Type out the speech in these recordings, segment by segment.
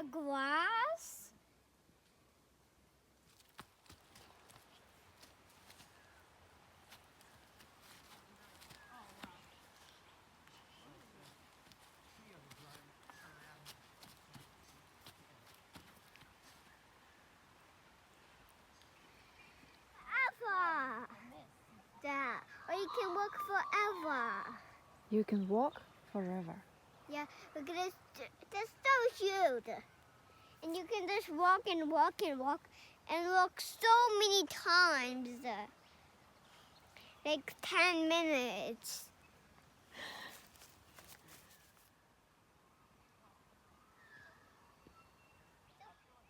the grass? Forever. That. Or you can walk forever. You can walk forever. Yeah, because it's so huge. And you can just walk and walk and walk and walk so many times. Like 10 minutes.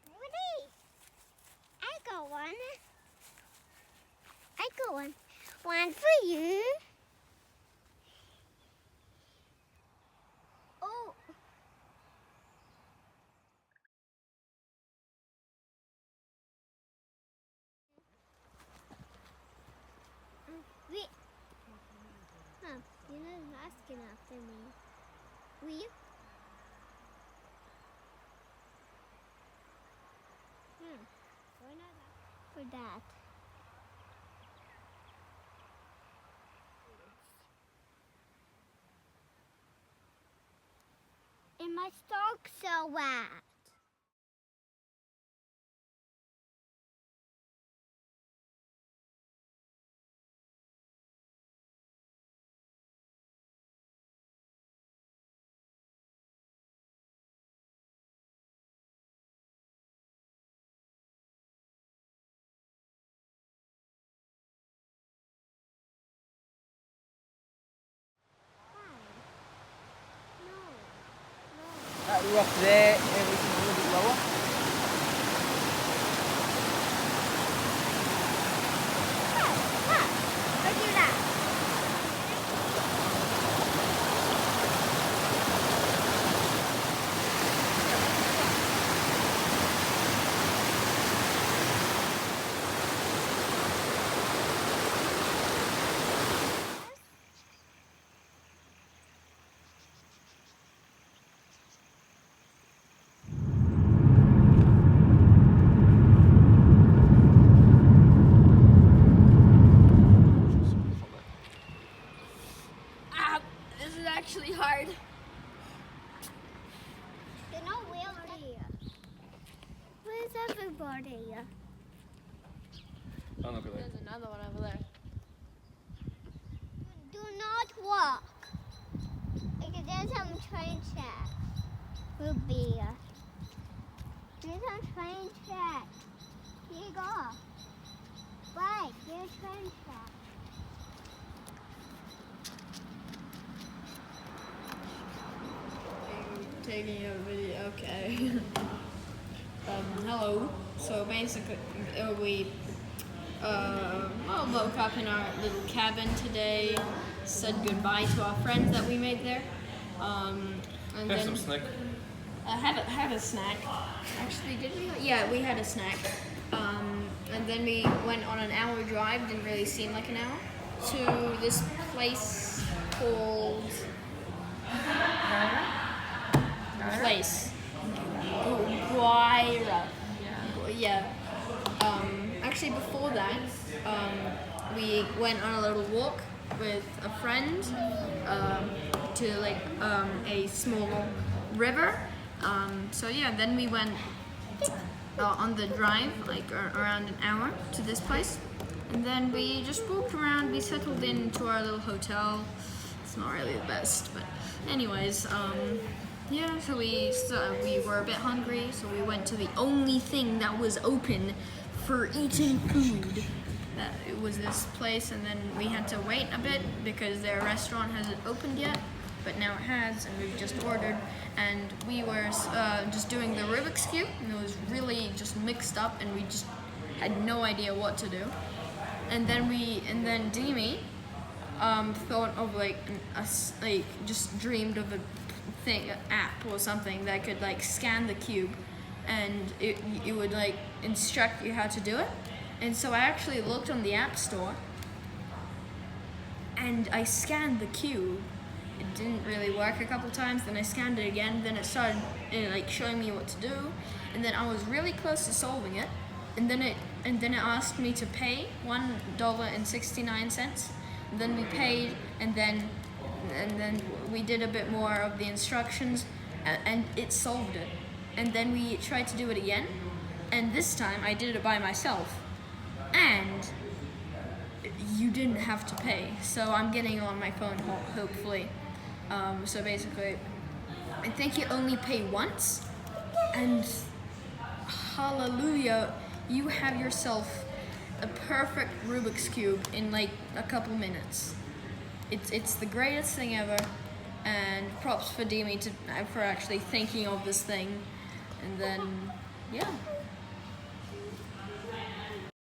Woody, I got one. I got one. One for you. Oh. Wait. Huh, you're not asking after me. Will you? Why not for that? And my stalk's so wet. That rock there, everything a little bit lower. Look at that. This is actually hard. There's no wheel here. Where's everybody? Oh, look at that. There's another one over there. Do not walk. Because there's some train track. Ruby. There's some train track. Here you go. Right, there's train track. Taking a video, okay. Hello. So basically, we woke up in our little cabin today, said goodbye to our friends that we made there. And Have then some snack. have a snack. Actually, did we? Yeah, we had a snack. And then we went on an hour drive. Didn't really seem like an hour to this place called. Place. Guaira. Yeah. Actually, before that, we went on a little walk with a friend to like a small river. So yeah, then we went on the drive like around an hour to this place, and then we just walked around. We settled into our little hotel. It's not really the best, but anyways. Yeah, so we were a bit hungry, so we went to the only thing that was open for eating food. It was this place, and then we had to wait a bit because their restaurant hasn't opened yet, but now it has, and we've just ordered. And we were just doing the Rubik's Cube, and it was really just mixed up, and we just had no idea what to do. And then Demi thought of just dreamed of a app or something that could like scan the cube, and it would like instruct you how to do it. And so I actually looked on the App Store and I scanned the cube, it didn't really work a couple times. Then I scanned it again. Then it started like showing me what to do, and then I was really close to solving it. And then it asked me to pay $1.69. And then we paid, and then we did a bit more of the instructions, and it solved it. And then we tried to do it again, and this time I did it by myself, and you didn't have to pay. So I'm getting on my phone, hopefully. So basically, I think you only pay once, and hallelujah, you have yourself a perfect Rubik's Cube in like a couple minutes. It's the greatest thing ever, and props for Demi for actually thinking of this thing. And then, yeah.